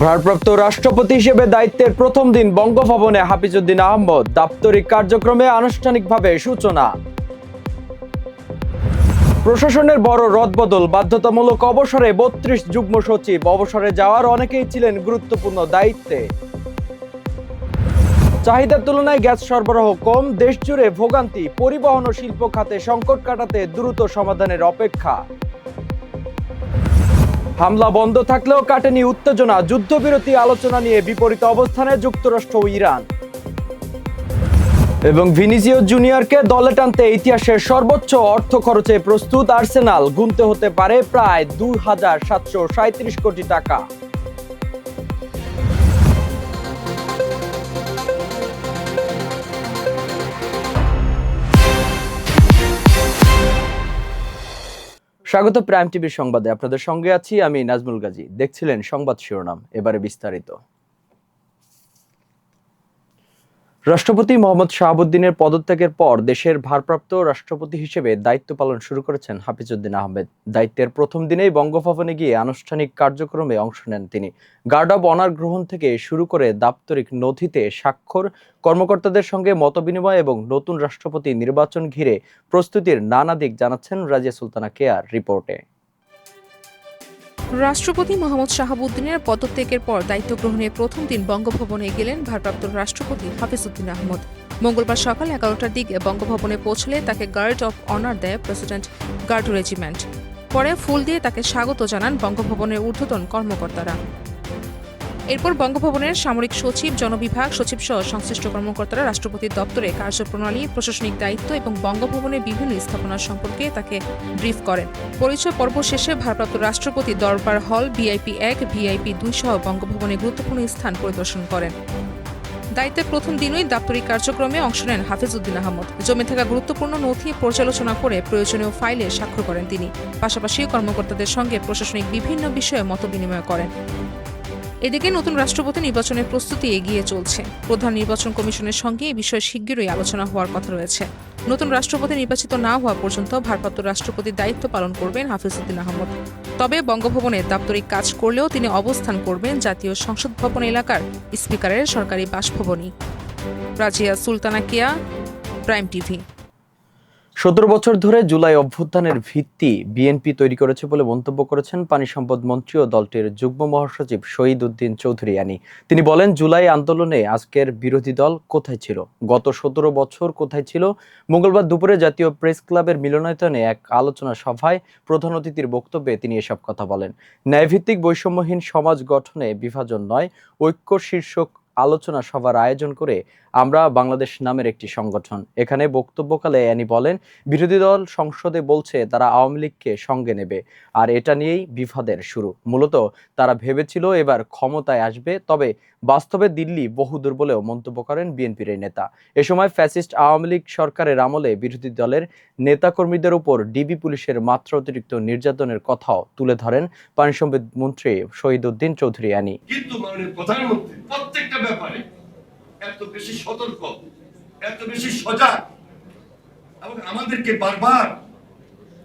ভারপ্রাপ্ত রাষ্ট্রপতি হিসেবে দায়িত্বের প্রথম দিন বঙ্গভবনে হাফিজউদ্দিন আহমদ দাপ্তরিক কার্যক্রমে আনুষ্ঠানিকভাবে সূচনা। প্রশাসনের বড় রদবদল, বাধ্যতামূলক অবসরে ৩২ যুগ্ম সচিব। অবসরে যাওয়ার অনেকেই ছিলেন গুরুত্বপূর্ণ দায়িত্বে। চাহিদার তুলনায় গ্যাস সরবরাহ কম, দেশ জুড়ে ভোগান্তি। পরিবহন ও শিল্প খাতে সংকট কাটাতে দ্রুত সমাধানের অপেক্ষা। হামলা বন্ধ থাকলেও কাটেনি উত্তেজনা, যুদ্ধবিরতি আলোচনা নিয়ে বিপরীত অবস্থানে যুক্তরাষ্ট্র ও ইরান। এবং ভিনিসিয়াস জুনিয়রকে দলে টানতে ইতিহাসের সর্বোচ্চ অর্থ খরচে প্রস্তুত আর্সেনাল, গুনতে হতে পারে প্রায় ২,৭৩৭ কোটি টাকা। স্বাগত প্রাইম টিভির সংবাদে, আপনাদের সঙ্গে আছি আমি নাজমুল গাজী। দেখছিলেন সংবাদ শিরোনাম, এবারে বিস্তারিত। রাষ্ট্রপতি মোহাম্মদ শাহাবুদ্দিনের পদত্যাগের পর দেশের ভারপ্রাপ্ত রাষ্ট্রপতি হিসেবে দায়িত্ব পালন শুরু করেছেন হাফিজউদ্দিন আহমেদ। দায়িত্বের প্রথম দিনেই বঙ্গভবনে গিয়ে আনুষ্ঠানিক কার্যক্রমে অংশ নেন তিনি। গার্ড অব অনার গ্রহণ থেকে শুরু করে দাপ্তরিক নথিতে স্বাক্ষর, কর্মকর্তাদের সঙ্গে মতবিনিময় এবং নতুন রাষ্ট্রপতি নির্বাচন ঘিরে প্রস্তুতির নানা দিক জানাচ্ছেন রাজিয়া সুলতানা কেয়ার রিপোর্টে। রাষ্ট্রপতি মোহাম্মদ শাহাবুদ্দিনের পদত্যাগের পর দায়িত্ব গ্রহণের প্রথম দিন বঙ্গভবনে গেলেন ভারপ্রাপ্ত রাষ্ট্রপতি হাফিজউদ্দিন আহমদ। মঙ্গলবার সকাল 11টার দিকে বঙ্গভবনে পৌঁছলে তাকে গার্ড অব অনার দেয় প্রেসিডেন্ট গার্ড রেজিমেন্ট। পরে ফুল দিয়ে তাকে স্বাগত জানান বঙ্গভবনের ঊর্ধ্বতন কর্মকর্তারা। এরপর বঙ্গভবনের সামরিক সচিব, জনবিভাগ সচিব সহ সংশ্লিষ্ট কর্মকর্তারা রাষ্ট্রপতির দপ্তরে কার্যপ্রণালী, প্রশাসনিক দায়িত্ব এবং বঙ্গভবনের বিভিন্ন স্থাপনা সম্পর্কে তাকে ব্রিফ করেন। পরিচয় পর্ব শেষে ভারপ্রাপ্ত রাষ্ট্রপতি দরবার হল, ভিআইপি 1, ভিআইপি 2 সহ বঙ্গভবনে গুরুত্বপূর্ণ স্থান পরিদর্শন করেন। দায়িত্বের প্রথম দিনই দাপ্তরিক কার্যক্রমে অংশ নেন হাফিজউদ্দিন আহমদ। জমে থাকা গুরুত্বপূর্ণ নথি পর্যালোচনা করে প্রয়োজনীয় ফাইলে স্বাক্ষর করেন তিনি। পাশাপাশি কর্মকর্তাদের সঙ্গে প্রশাসনিক বিভিন্ন বিষয়ে মতবিনিময় করেন। এদিকে নতুন রাষ্ট্রপতি নির্বাচনের প্রস্তুতি এগিয়ে চলছে। প্রধান নির্বাচন কমিশনের সঙ্গে এই বিষয়ে শিগগিরই আলোচনা হওয়ার কথা রয়েছে। নতুন রাষ্ট্রপতি নির্বাচিত না হওয়া পর্যন্ত ভারপ্রাপ্ত রাষ্ট্রপতির দায়িত্ব পালন করবেন হাফিজউদ্দিন আহমদ। তবে বঙ্গভবনে দাপ্তরিক কাজ করলেও তিনি অবস্থান করবেন জাতীয় সংসদ ভবন এলাকার স্পিকারের সরকারি বাসভবনে। রাজিয়া সুলতানা কেয়া, প্রাইম টিভি। ১৭ বছর ধরে জুলাই অভ্যুত্থানের ভিত্তি বিএনপি তৈরি করেছে বলে মন্তব্য করেছেন পানি সম্পদ মন্ত্রী ও দলটির যুগ্ম মহাসচিব শহীদ উদ্দিন চৌধুরী আনি। তিনি বলেন, জুলাই আন্দোলনে আজকের বিরোধী দল কোথায় ছিল, গত ১৭ বছর কোথায় ছিল। মঙ্গলবার দুপুরে জাতীয় প্রেস ক্লাবের মিলনায়তনে এক আলোচনা সভায় প্রধান অতিথির বক্তব্যে তিনি এসব কথা বলেন। ন্যায়ভিত্তিক বৈষম্যহীন সমাজ গঠনে বিভাজন নয়, ঐক্য শীর্ষক আলোচনা সভার আয়োজন করে আমরা বাংলাদেশ নামের একটি সংগঠন। এখানে বক্তব্যকালে অ্যানি বলেন, বিরোধী দল সংসদে বলছে তারা আওয়ামী লীগকে সঙ্গে নেবে, আর এটা নিয়েই বিভাদের শুরু। মূলত তারা ভেবেছিল এবার ক্ষমতায় আসবে, তবে বাস্তবে দিল্লি বহুদূর বলেও মন্তব্য করেন বিএনপির এই নেতা। এ সময় ফ্যাসিস্ট আওয়ামী লীগ সরকারের আমলে বিরোধী দলের নেতাকর্মীদের উপর ডিবি পুলিশের মাত্রা অতিরিক্ত নির্যাতনের কথাও তুলে ধরেন পানি সম্পদ মন্ত্রী শহীদ উদ্দিন চৌধুরী আনি। কিন্তু মাননীয় প্রধানমন্ত্রী প্রত্যেকটা ব্যাপারে এত বেশি সতর্ক, এত বেশি সজাগ এবং আমাদেরকে বারবার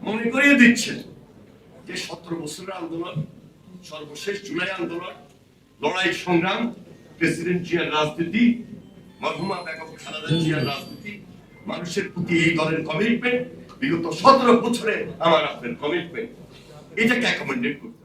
মনে করিয়ে দিচ্ছেন যে ১৭ বছরের আন্দোলন, সর্বশেষ জুলাই আন্দোলন, লড়াই সংগ্রাম, প্রেসিডেন্ট জিয়ার রাজনীতি, মরহুমা বেগম খালেদা জিয়ার রাজনীতি, মানুষের প্রতি এই দলের কমিটমেন্ট, বিগত ১৭ বছরে আমার আপনার কমিটমেন্ট, এটাকে অ্যাকোমোডেট করতে।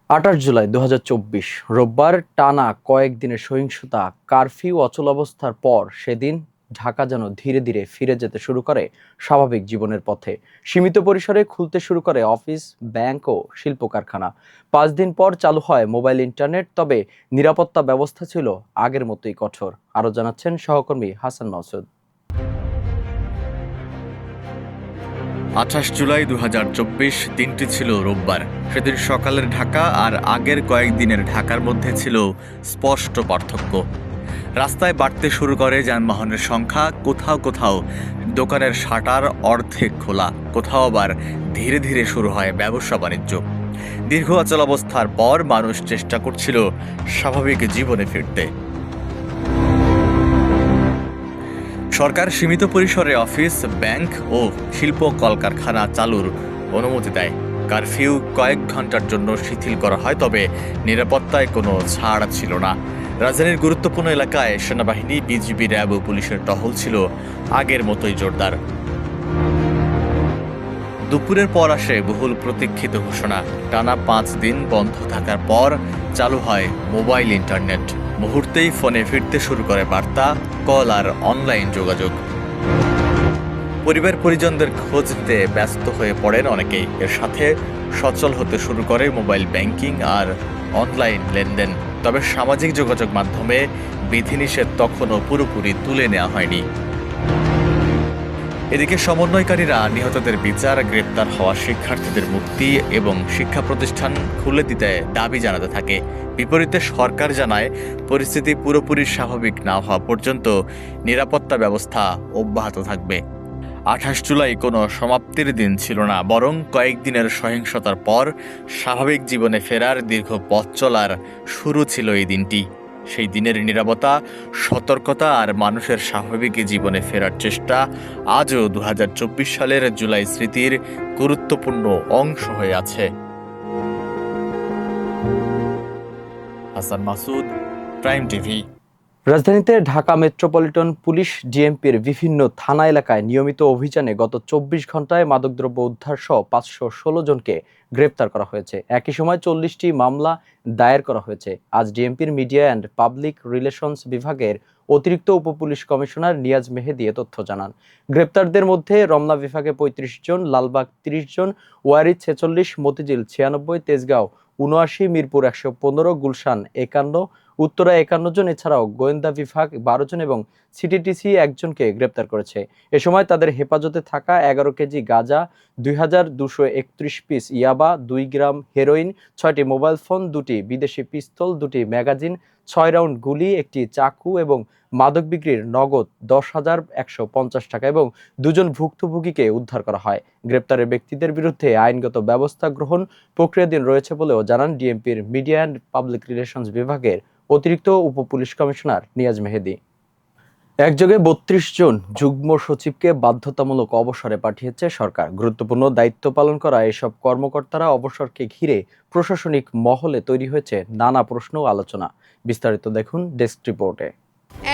২৮ জুলাই ২০২৪ রোববার টানা কয়েকদিনের সহিংসতা, কারফিউ, অচলাবস্থার পর সেদিন ঢাকা যেন ধীরে ধীরে ফিরে যেতে শুরু করে স্বাভাবিক জীবনের পথে। সীমিত পরিসরে খুলতে শুরু করে অফিস, ব্যাংক ও শিল্প কারখানা। ৫ দিন পর চালু হয় মোবাইল ইন্টারনেট, তবে নিরাপত্তা ব্যবস্থা ছিল আগের মতোই কঠোর। আরও জানাচ্ছেন সহকর্মী হাসান মাসুদ। ২৮ জুলাই ২০২৪ দিনটি ছিল রোববার। সেদিন সকালের ঢাকা আর আগের কয়েকদিনের ঢাকার মধ্যে ছিল স্পষ্ট পার্থক্য। রাস্তায় বাড়তে শুরু করে যানবাহনের সংখ্যা, কোথাও কোথাও দোকানের শাটার অর্ধেক খোলা, কোথাও আবার ধীরে ধীরে শুরু হয় ব্যবসা বাণিজ্য। দীর্ঘ অচলাবস্থার পর মানুষ চেষ্টা করছিল স্বাভাবিক জীবনে ফিরতে। সরকার সীমিত পরিসরে অফিস, ব্যাংক ও শিল্প কলকারখানা চালুর অনুমতি দেয়। কারফিউ কয়েক ঘন্টার জন্য শিথিল করা হয়, তবে নিরাপত্তায় কোনো ছাড় ছিল না। রাজধানীর গুরুত্বপূর্ণ এলাকায় সেনাবাহিনী, বিজিবি, র্যাব ও পুলিশের টহল ছিল আগের মতোই জোরদার। দুপুরের পর আসে বহুল প্রতীক্ষিত ঘোষণা। টানা 5 দিন বন্ধ থাকার পর চালু হয় মোবাইল ইন্টারনেট। মুহূর্তেই ফোনে ফিরতে শুরু করে বার্তা, কল আর অনলাইন যোগাযোগ। পরিবার পরিজনদের খোঁজ নিতে ব্যস্ত হয়ে পড়েন অনেকেই। এর সাথে সচল হতে শুরু করে মোবাইল ব্যাংকিং আর অনলাইন লেনদেন। তবে সামাজিক যোগাযোগ মাধ্যমে বিধিনিষেধ তখনও পুরোপুরি তুলে নেওয়া হয়নি। এদিকে সমন্বয়কারীরা নিহতদের বিচার, গ্রেপ্তার হওয়া শিক্ষার্থীদের মুক্তি এবং শিক্ষা প্রতিষ্ঠান খুলে দিতে দাবি জানাতে থাকে। বিপরীতে সরকার জানায়, পরিস্থিতি পুরোপুরি স্বাভাবিক না হওয়া পর্যন্ত নিরাপত্তা ব্যবস্থা অব্যাহত থাকবে। 28 জুলাই কোনো সমাপ্তির দিন ছিল না, বরং কয়েকদিনের সহিংসতার পর স্বাভাবিক জীবনে ফেরার দীর্ঘ পথ চলার শুরু ছিল এই দিনটি। সেই দিনের নীরবতা, সতর্কতা আর মানুষের স্বাভাবিক জীবনে ফেরার চেষ্টা আজও 2024 সালের জুলাই স্মৃতির গুরুত্বপূর্ণ অংশ হয়ে আছে। Hasan Masud, prime TV. রাজধানীতে ঢাকা মেট্রোপলিটন পুলিশ ডিএমপির বিভিন্ন থানা এলাকায় নিয়মিত অভিযানে গত 24 ঘন্টায় মাদকদ্রব্য উদ্ধার সহ 516 জনকে গ্রেপ্তার করা হয়েছে। একই সময় 40টি মামলা দায়ের করা হয়েছে। আজ ডিএমপির মিডিয়া অ্যান্ড পাবলিক রিলেশনস বিভাগের অতিরিক্ত উপপুলিশ কমিশনার নিয়াজ মেহেদি এ তথ্য জানান। গ্রেপ্তারদের মধ্যে রমনা বিভাগে 35 জন, লালবাগ 30 জন, ওয়ারী 46, মতিঝিল 96, তেজগাঁও 79, মিরপুর 115, গুলশান 51, উত্তরা 51 জন, এছাড়াও গোয়েন্দা বিভাগ 12 জন এবং সিটিটিসি 1 জনকে গ্রেপ্তার করেছে। এ সময় তাদের হেফাজতে থাকা 11 কেজি গাঁজা, 2231 পিস ইয়াবা, 2 গ্রাম হেরোইন, 6টি মোবাইল ফোন, 2টি বিদেশি পিস্তল, 2টি ম্যাগাজিন, 6 রাউন্ড গুলি, 1টি চাকু এবং মাদক বিক্রির নগদ 10,150 টাকা এবং 2 জন ভুক্তভোগীকে উদ্ধার করা হয়। গ্রেপ্তারের ব্যক্তিদের বিরুদ্ধে আইনগত ব্যবস্থা গ্রহণ প্রক্রিয়াধীন রয়েছে বলেও জানান ডিএমপির মিডিয়া অ্যান্ড পাবলিক রিলেশনস বিভাগের অতিরিক্ত উপপুলিশ কমিশনার নিয়াজ মেহেদি। একযোগে 32 জন যুগ্ম সচিবকে বাধ্যতামূলক অবসরে পাঠিয়েছে সরকার। গুরুত্বপূর্ণ দায়িত্ব পালন করা এসব কর্মকর্তারা অবসরকে ঘিরে প্রশাসনিক মহলে তৈরি হয়েছে নানা প্রশ্ন ও আলোচনা। বিস্তারিত দেখুন ডেস্ক রিপোর্টে।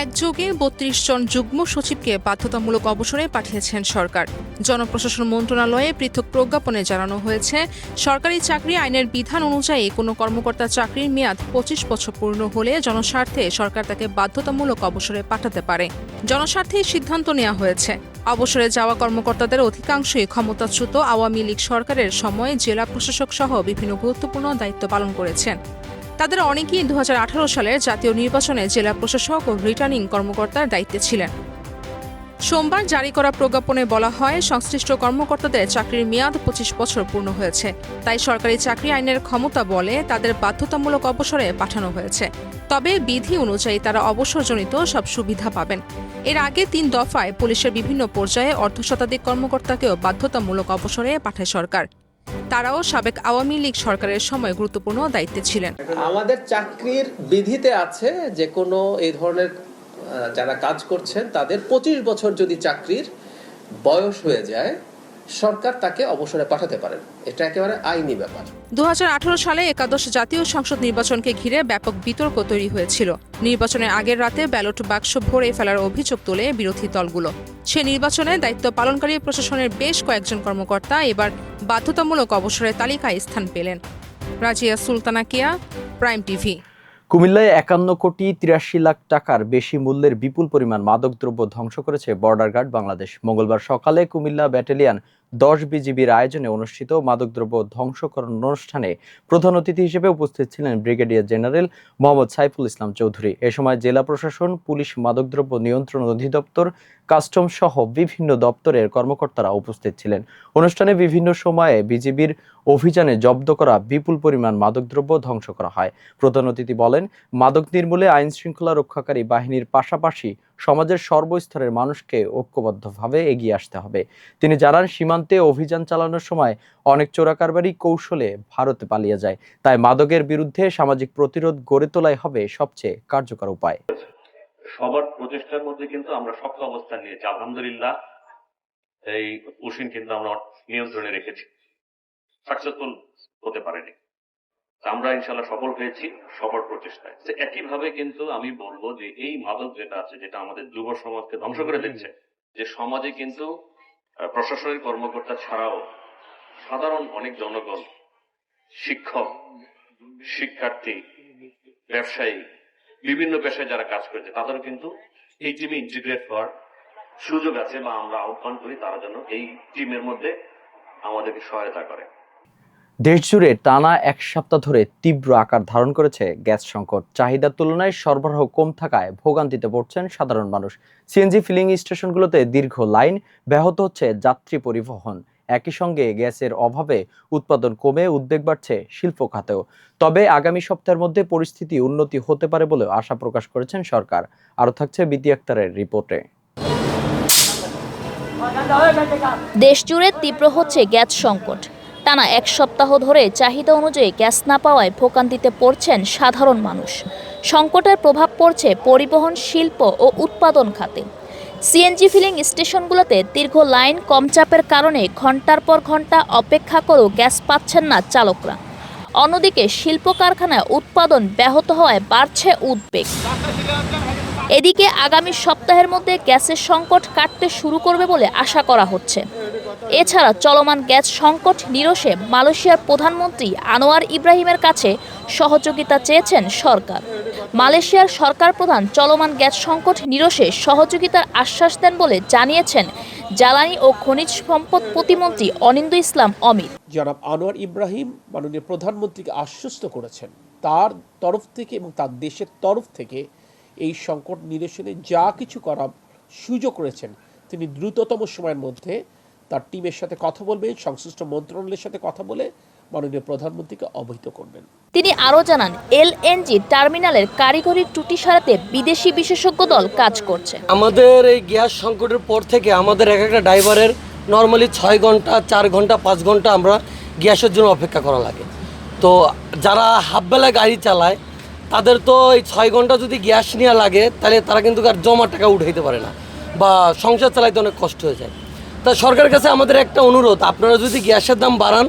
একযোগে 32 জন যুগ্ম সচিবকে বাধ্যতামূলক অবসরে পাঠিয়েছেন সরকার। জনপ্রশাসন মন্ত্রণালয়ে পৃথক প্রজ্ঞাপনে জানানো হয়েছে, সরকারি চাকরি আইনের বিধান অনুযায়ী কোনো কর্মকর্তার চাকরির মেয়াদ 25 বছর পূর্ণ হলে জনস্বার্থে সরকার তাকে বাধ্যতামূলক অবসরে পাঠাতে পারে। জনস্বার্থেই সিদ্ধান্ত নেওয়া হয়েছে। অবসরে যাওয়া কর্মকর্তাদের অধিকাংশই ক্ষমতাচ্যুত আওয়ামী লীগ সরকারের সময় জেলা প্রশাসক সহ বিভিন্ন গুরুত্বপূর্ণ দায়িত্ব পালন করেছেন। তাদের অনেকেই 2018 সালের জাতীয় নির্বাচনে জেলা প্রশাসক ও রিটার্নিং কর্মকর্তার দায়িত্বে ছিলেন। সোমবার জারি করা প্রজ্ঞাপনে বলা হয়, সংশ্লিষ্ট কর্মকর্তাদের চাকরির মেয়াদ 25 বছর পূর্ণ হয়েছে। তাই সরকারি চাকরি আইনের ক্ষমতা বলে তাদের বাধ্যতামূলক অবসরে পাঠানো হয়েছে। তবে বিধি অনুযায়ী তারা অবসরজনিত সব সুবিধা পাবেন। এর আগে 3 দফায় পুলিশের বিভিন্ন পর্যায়ে অর্ধশতাধিক কর্মকর্তাকেও বাধ্যতামূলক অবসরে পাঠায় সরকার। তারাও সাবেক আওয়ামী লীগ সরকারের সময় গুরুত্বপূর্ণ দায়িত্বে ছিলেন। আমাদের চাকরির বিধিতে আছে যে কোনো এই ধরনের যারা কাজ করছেন তাদের 25 বছর যদি চাকরির বয়স হয়ে যায়, সরকার তাকে অবসরে পাঠাতে পারেন। এটা একেবারে আইনি ব্যাপার। 2018 সালে একাদশ জাতীয় সংসদ নির্বাচনকে ঘিরে ব্যাপক বিতর্ক তৈরি হয়েছিল। নির্বাচনের আগের রাতে ব্যালট বাক্স ভরে ফেলার অভিযোগ তোলে বিরোধী দলগুলো। সে নির্বাচনে দায়িত্ব পালনকারী প্রশাসনের বেশ কয়েকজন কর্মকর্তা এবার বাধ্যতামূলক অবসরের তালিকায় স্থান পেলেন। রাজিয়া সুলতানা কিয়া, প্রাইম টিভি। কুমিল্লায় 51 কোটি 83 লাখ টাকার বেশি মূল্যের বিপুল পরিমাণ মাদকদ্রব্য ধ্বংস করেছে বর্ডার গার্ড বাংলাদেশ। মঙ্গলবার সকালে কুমিল্লা ব্যাটালিয়ন 10 বিজিবির আয়োজনে অনুষ্ঠিত মাদকদ্রব্য ধ্বংসকরণ অনুষ্ঠানে প্রধান অতিথি হিসেবে উপস্থিত ছিলেন ব্রিগেডিয়ার জেনারেল মোহাম্মদ সাইফুল ইসলাম চৌধুরী। এ সময় জেলা প্রশাসন, পুলিশ, মাদকদ্রব্য নিয়ন্ত্রণ অধিদপ্তর, কাস্টম সহ বিভিন্ন দপ্তরের কর্মকর্তারা উপস্থিত ছিলেন। অনুষ্ঠানে বিভিন্ন সময়ে বিজিবির অভিযানে জব্দ করা বিপুল পরিমাণ মাদকদ্রব্য ধ্বংস করা হয়। প্রধান অতিথি বলেন, মাদক নির্মূলে আইন শৃঙ্খলা রক্ষাকারী বাহিনীর পাশাপাশি সমাজের সর্বস্তরের মানুষকে ঐক্যবদ্ধভাবে এগিয়ে আসতে হবে। তিনি জানান, সীমান্তে অভিযান চালানোর সময় অনেক চোরাকারবারি কৌশলে ভারতে পালিয়ে যায়। তাই মাদকের বিরুদ্ধে সামাজিক প্রতিরোধ গড়ে তোলাই হবে সবচেয়ে কার্যকর উপায়। সবার প্রচেষ্টার মধ্যে কিন্তু আমরা শক্ত অবস্থান নিয়েছি। আলহামদুলিল্লাহ, এই উশিন কিন্তু আমরা নিয়ন্ত্রণে রেখেছি। সাকসেসফুল হতে পারেনি। আমরা ইনশাল্লাহ সফল হয়েছি সবার প্রচেষ্টায়। একইভাবে কিন্তু আমি বলবো যে এই মাদক যেটা আছে, যেটা আমাদের যুব সমাজকে ধ্বংস করে দিচ্ছে, যে সমাজে কিন্তু প্রশাসনিক কর্মকর্তা ছাড়াও সাধারণ অনেক জনগণ, শিক্ষক, শিক্ষার্থী, ব্যবসায়ী, বিভিন্ন পেশায় যারা কাজ করছে, তাদেরও কিন্তু এই টিমে ইন্টিগ্রেট হওয়ার সুযোগ আছে, বা আমরা আহ্বান করি তারা যেন এই টিমের মধ্যে আমাদেরকে সহায়তা করে। দেশজুড়ে টানা এক সপ্তাহ ধরে তীব্র আকার ধারণ করেছে গ্যাস সংকট। চাহিদার তুলনায় সরবরাহ কম থাকায় ভোগান্তিতে পড়ছেন সাধারণ মানুষ। সিএনজি ফিলিং স্টেশনগুলোতে দীর্ঘ লাইন, ব্যাহত হচ্ছে যাত্রী পরিবহন। একই সঙ্গে গ্যাসের অভাবে উৎপাদন কমে উদ্বেগ বাড়ছে শিল্প খাতেও। তবে আগামী সপ্তাহের মধ্যে পরিস্থিতি উন্নতি হতে পারে বলে আশা প্রকাশ করেছেন সরকার। আরও থাকছে বিতি আক্তারের রিপোর্টে। দেশজুড়ে তীব্র হচ্ছে গ্যাস সংকট। টানা এক সপ্তাহ ধরে চাহিদা অনুযায়ী গ্যাস না পাওয়ায় ভোগান্তিতে পড়ছেন সাধারণ মানুষ। সংকটের প্রভাব পড়ছে পরিবহন, শিল্প ও উৎপাদন খাতে। সিএনজি ফিলিং স্টেশনগুলোতে দীর্ঘ লাইন, কম চাপের কারণে ঘন্টার পর ঘন্টা অপেক্ষা করেও গ্যাস পাচ্ছেন না চালকরা। অন্যদিকে শিল্প কারখানায় উৎপাদন ব্যাহত হওয়ায় বাড়ছে উদ্বেগ। এদিকে আগামী সপ্তাহের মধ্যে গ্যাসের সংকট কাটতে শুরু করবে বলে আশা করা হচ্ছে। এছাড়া চলমান গ্যাস সংকট নিরসনে মালয়েশিয়ার প্রধানমন্ত্রী আনোয়ার ইব্রাহিমের কাছে সহযোগিতা চেয়েছেন সরকার। মালয়েশিয়ার সরকার প্রধান চলমান গ্যাস সংকট নিরসনে সহযোগিতার আশ্বাস দেন বলে জানিয়েছেন জ্বালানি ও খনিজ সম্পদ প্রতিমন্ত্রী অনিন্দ্য ইসলাম অমিত। জনাব আনোয়ার ইব্রাহিম মাননীয় প্রধানমন্ত্রীকে আশ্বস্ত করেছেন তার তরফ থেকে এবং তার দেশের তরফ থেকে এই সংকট নিরসনে যা কিছু করার সুযোগ রয়েছেন তিনি দ্রুততম সময়ের মধ্যে তার টিমের সাথে কথা বলবেন, সংশ্লিষ্ট মন্ত্রণালয়ের সাথে কথা বলে মাননীয় প্রধানমন্ত্রীকে অবহিত করবেন। তিনি আরও জানান, এলএনজি টার্মিনালের কারিগরি ত্রুটি সারাতে বিদেশি বিশেষজ্ঞ দল কাজ করছে। আমাদের এই গ্যাস সংকটের পর থেকে আমাদের এক একটা ড্রাইভারের নর্মালি 6 ঘন্টা, 4 ঘন্টা, 5 ঘন্টা আমরা গ্যাসের জন্য অপেক্ষা করা লাগে। তো যারা হাফবেলা গাড়ি চালায় তাদের তো এই 6 ঘন্টা যদি গ্যাস নেওয়া লাগে তাহলে তারা কিন্তু আর জমা টাকা উঠাইতে পারে না, বা সংসার চালাইতে অনেক কষ্ট হয়ে যায়। তা সরকারের কাছে আমাদের একটা অনুরোধ, আপনারা যদি গ্যাসের দাম বাড়ান,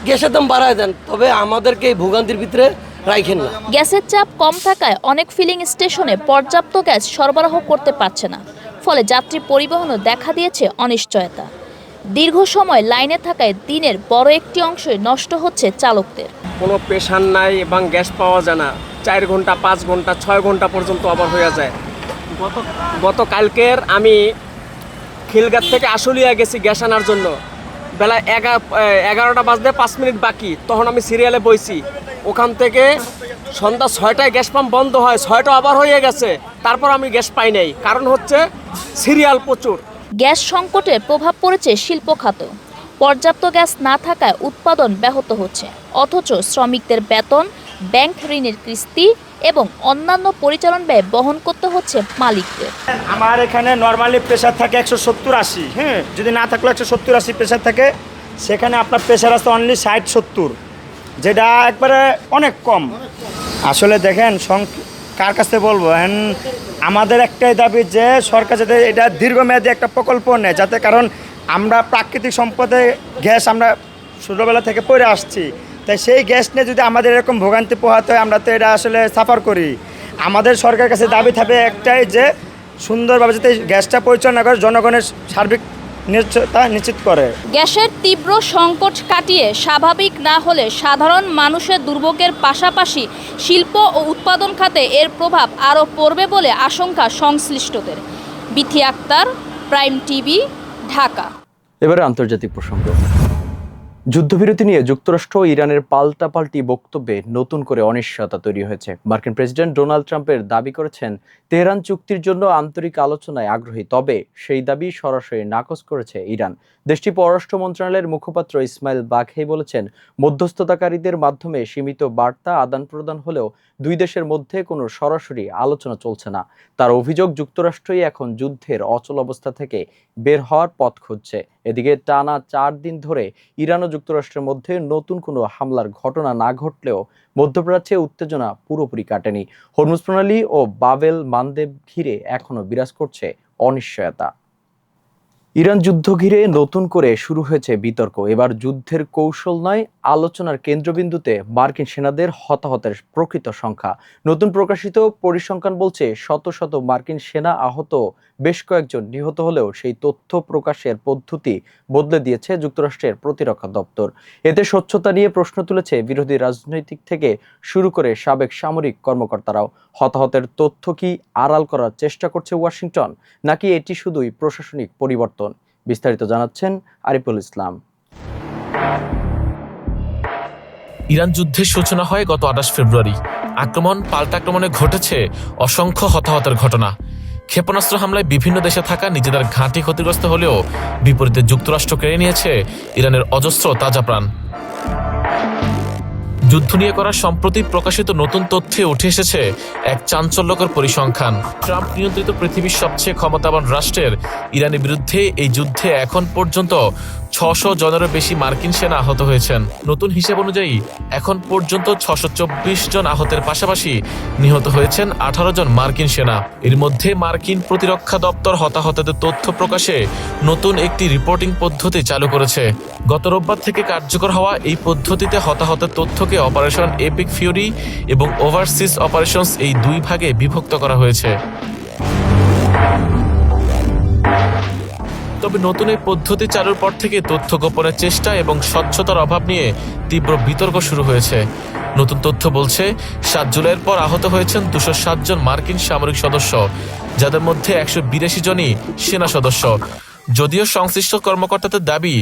গ্যাসের দাম বাড়ায় দেন, তবে আমাদেরকে এই ভোগান্তির ভিতরে রাখেন না। গ্যাসের চাপ কম থাকায় অনেক ফিলিং স্টেশনে পর্যাপ্ত গ্যাস সরবরাহ করতে পারছে না, ফলে যাত্রী পরিবহনও দেখা দিয়েছে অনিশ্চয়তা। দীর্ঘ সময় লাইনে থাকায় দিনের বড় একটি অংশই নষ্ট হচ্ছে চালকদের। কোনো পেশার নাই এবং গ্যাস পাওয়া যায় না। 4 ঘন্টা, 5 ঘন্টা, 6 ঘন্টা পর্যন্ত আবার হয়ে যায়। গতকালকের আমি খিলগাঁত থেকে আশুলিয়া গেছি গ্যাস আনার জন্য। বেলা 11টা বাজতে 5 মিনিট বাকি, তখন আমি সিরিয়ালে বইছি। ওখান থেকে সন্ধ্যা 6টায় গ্যাস পাম্প বন্ধ হয়, 6টা আবার হয়ে গেছে, তারপর আমি গ্যাস পাই নাই। কারণ হচ্ছে সিরিয়াল প্রচুর। গ্যাস সংকটের প্রভাব পড়েছে শিল্প খাতে। পর্যাপ্ত গ্যাস না থাকায় উৎপাদন ব্যাহত হচ্ছে, অথচ শ্রমিকদের বেতন, ব্যাংক ঋণের কিস্তি এবং অন্যান্য পরিচালন ব্যয় বহন করতে হচ্ছে মালিকদের। আমার এখানে নর্মালি প্রেশার থাকে 170-80, হ্যাঁ, যদি না থাকলে 170-80 প্রেশার থাকে। সেখানে আপনার প্রেশার আছে অনলি 60-70, যেটা একবারে অনেক কম। আসলে দেখেন কার কাছে বলবো, আমাদের একটাই দাবি যে সরকার যাতে এটা দীর্ঘমেয়াদী একটা প্রকল্প নেয়, যাতে, কারণ আমরা প্রাকৃতিক সম্পদে গ্যাস আমরা ছোটোবেলা থেকে পড়ে আসছি, তাই সেই গ্যাস নিয়ে যদি আমাদের এরকম ভোগান্তি পোহাতে হয়, আমরা তো এটা আসলে সাফার করি। আমাদের সরকারের কাছে দাবি থাকবে একটাই, যে সুন্দরভাবে যাতে গ্যাসটা পরিচালনা করে জনগণের সার্বিক নিশ্চয়তা নিশ্চিত করে। গ্যাসের তীব্র সংকট কাটিয়ে স্বাভাবিক না হলে সাধারণ মানুষের দুর্ভোগের পাশাপাশি শিল্প ও উৎপাদন খাতে এর প্রভাব আরও পড়বে বলে আশঙ্কা সংশ্লিষ্টদের। Bithi Akter, prime TV, Dhaka. এবারে আন্তর্জাতিক প্রসঙ্গ। যুদ্ধবিরতি নিয়ে যুক্তরাষ্ট্র ও ইরানের পাল্টাপাল্টি বক্তব্যে নতুন করে অনিশ্চয়তা তৈরি হয়েছে। মার্কিন প্রেসিডেন্ট ডোনাল্ড ট্রাম্পের দাবি করেছেন তেহরান চুক্তির জন্য আন্তরিক আলোচনায় আগ্রহী, তবে সেই দাবি সরাসরি নাকচ করেছে ইরান। দেশটির পররাষ্ট্র মন্ত্রণালয়ের মুখপাত্র ইসমাইল বাঘেই বলেছেন, মধ্যস্থতাকারীদের মাধ্যমে সীমিত বার্তা আদান প্রদান হলেও দুই দেশের মধ্যে কোনো সরাসরি আলোচনা চলছে না। তার অভিযোগ, যুক্তরাষ্ট্রই এখন যুদ্ধের অচল অবস্থা থেকে বের হওয়ার পথ খুঁজছে। এদিকে টানা 4 দিন ধরে ইরান ও যুক্তরাষ্ট্রের মধ্যে নতুন কোনো হামলার ঘটনা না ঘটলেও মধ্যপ্রাচ্যে উত্তেজনা পুরোপুরি কাটেনি। হরমুজ প্রণালী ও বাবেল মানদেব ঘিরে এখনো বিরাজ করছে অনিশ্চয়তা। ইরান যুদ্ধ ঘিরে নতুন করে শুরু হয়েছে বিতর্ক। এবার যুদ্ধের কৌশল নয়, আলোচনার কেন্দ্রবিন্দুতে মার্কিন সেনাদের হতাহতের প্রকৃত সংখ্যা। নতুন প্রকাশিত পরিসংখ্যান বলছে শত শত মার্কিন সেনা আহত, বেশ কয়েকজন নিহত হলেও সেই তথ্য প্রকাশের পদ্ধতি বদলে দিয়েছে যুক্তরাষ্ট্রের প্রতিরক্ষা দপ্তর। এতে স্বচ্ছতা নিয়ে প্রশ্ন তুলেছে বিরোধী রাজনৈতিক থেকে শুরু করে সাবেক সামরিক কর্মকর্তারাও। হতাহতের তথ্য কি আড়াল করার চেষ্টা করছে ওয়াশিংটন, নাকি এটি শুধুই প্রশাসনিক পরিবর্তন? বিস্তারিত জানাচ্ছেন আরিফুল ইসলাম। ইরান যুদ্ধের সূচনা হয় গত 28 ফেব্রুয়ারি। আক্রমণ পাল্টা আক্রমণে ঘটেছে অসংখ্য হতাহতের ঘটনা। ক্ষেপণাস্ত্র হামলায় বিভিন্ন দেশে থাকা নিজেদের ঘাঁটি ক্ষতিগ্রস্ত হলেও বিপরীতে যুক্তরাষ্ট্র কেড়ে নিয়েছে ইরানের অজস্র তাজা প্রাণ। যুদ্ধ নিয়ে করা সম্প্রতি প্রকাশিত নতুন তথ্যে উঠে এসেছে এক চাঞ্চল্যকর পরিসংখ্যান। ট্রাম্প নিয়ন্ত্রিত পৃথিবীর সবচেয়ে ক্ষমতাবান রাষ্ট্রের ইরানের বিরুদ্ধে এই যুদ্ধে এখন পর্যন্ত 600 জনেরও বেশি মার্কিন সেনা আহত হয়েছেন। নতুন হিসাব অনুযায়ী এখন পর্যন্ত 624 জন আহতের পাশাপাশি নিহত হয়েছেন 18 জন মার্কিন সেনা। এর মধ্যে মার্কিন প্রতিরক্ষা দপ্তর হতাহতদের তথ্য প্রকাশে নতুন একটি রিপোর্টিং পদ্ধতি চালু করেছে। গত রোববার থেকে কার্যকর হওয়া এই পদ্ধতিতে হতাহতের তথ্যকে অপারেশন এপিক ফিউরি এবং ওভারসিজ অপারেশনস এই দুই ভাগে বিভক্ত করা হয়েছে। তবে নতুন এই পদ্ধতি চালুর পর থেকে তথ্য গোপনের চেষ্টা এবং স্বচ্ছতার অভাব নিয়ে তীব্র বিতর্ক শুরু হয়েছে। নতুন তথ্য বলছে 7 জুলাইয়ের পর আহত হয়েছেন 207 জন মার্কিন সামরিক সদস্য, যাদের মধ্যে 182 জনই সেনা সদস্য। যদিও সংশ্লিষ্ট কর্মকর্তাদের দাবি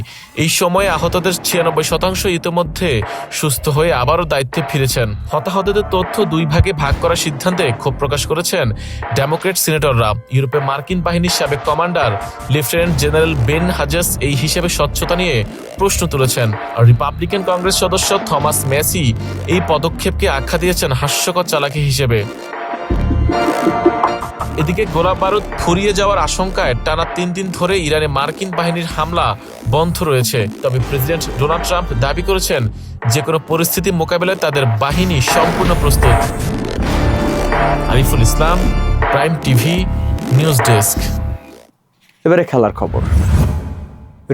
এই সময়ে আহতদের 96% ইতিমধ্যে সুস্থ হয়ে আবারও দায়িত্বে ফিরেছেন। হতাহতদের তথ্য দুই ভাগে ভাগ করার সিদ্ধান্তে ক্ষোভ প্রকাশ করেছেন ডেমোক্রেট সিনেটররা। ইউরোপে মার্কিন বাহিনীর সাবেক commander lieutenant general Ben Hughes এই হিসেবে স্বচ্ছতা নিয়ে প্রশ্ন তুলেছেন। আর রিপাবলিকান কংগ্রেস সদস্য থমাস ম্যাসি এই পদক্ষেপকে আখ্যা দিয়েছেন হাস্যকর চালাকি হিসেবে। এদিকে গোলা বারুদ ফুরিয়ে যাওয়ার আশঙ্কায় টানা 3 দিন ধরে ইরানে মার্কিন বাহিনীর হামলা বন্ধ রয়েছে। তবে প্রেসিডেন্ট ডোনাল্ড ট্রাম্প দাবি করেছেন যে কোনো পরিস্থিতি মোকাবেলায় তাদের বাহিনী সম্পূর্ণ প্রস্তুত। Ariful Islam, prime TV, news desk. এবারে খেলার খবর।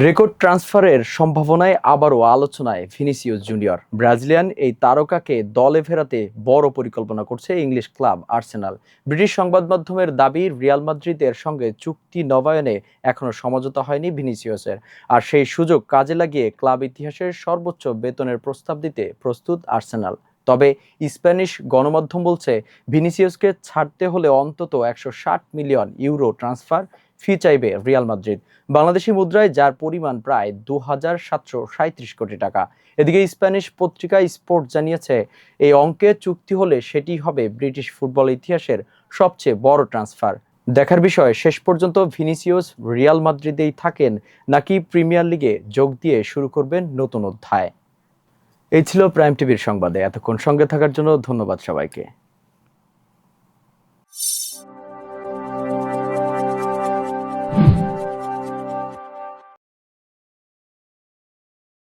রেকর্ড ট্রান্সফারের সম্ভাবনায় আবারও আলোচনায় ভিনিসিয়াস জুনিয়র। ব্রাজিলিয়ান এই তারকাকে দলে ফেরাতে বড় পরিকল্পনা করছে ইংলিশ ক্লাব আর্সেনাল। ব্রিটিশ সংবাদ মাধ্যমের দাবি, রিয়াল মাদ্রিদের সঙ্গে চুক্তি নবায়নে এখনও সমঝোতা হয়নি ভিনিসিয়াসের। আর সেই সুযোগ কাজে লাগিয়ে ক্লাব ইতিহাসের সর্বোচ্চ বেতনের প্রস্তাব দিতে প্রস্তুত আর্সেনাল। তবে স্প্যানিশ গণমাধ্যম বলছে ভিনিসিয়াসকে ছাড়তে হলে অন্তত 160 মিলিয়ন ইউরো ট্রান্সফার ফি চাইবে রিয়াল মাদ্রিদ, বাংলাদেশি মুদ্রায় যার পরিমাণ প্রায় 2737 কোটি টাকা। এদিকে স্প্যানিশ পত্রিকা স্পোর্ট জানিয়েছে, এই অঙ্কে চুক্তি হলে সেটি হবে ব্রিটিশ ফুটবল ইতিহাসের সবচেয়ে বড় ট্রান্সফার। দেখার বিষয় শেষ পর্যন্ত ভিনিসিয়াস রিয়াল মাদ্রিদেই থাকেন নাকি প্রিমিয়ার লিগে যোগ দিয়ে শুরু করবেন নতুন অধ্যায়। এই ছিল প্রাইম টিভির সংবাদে। এতক্ষণ সঙ্গে থাকার জন্য ধন্যবাদ সবাইকে।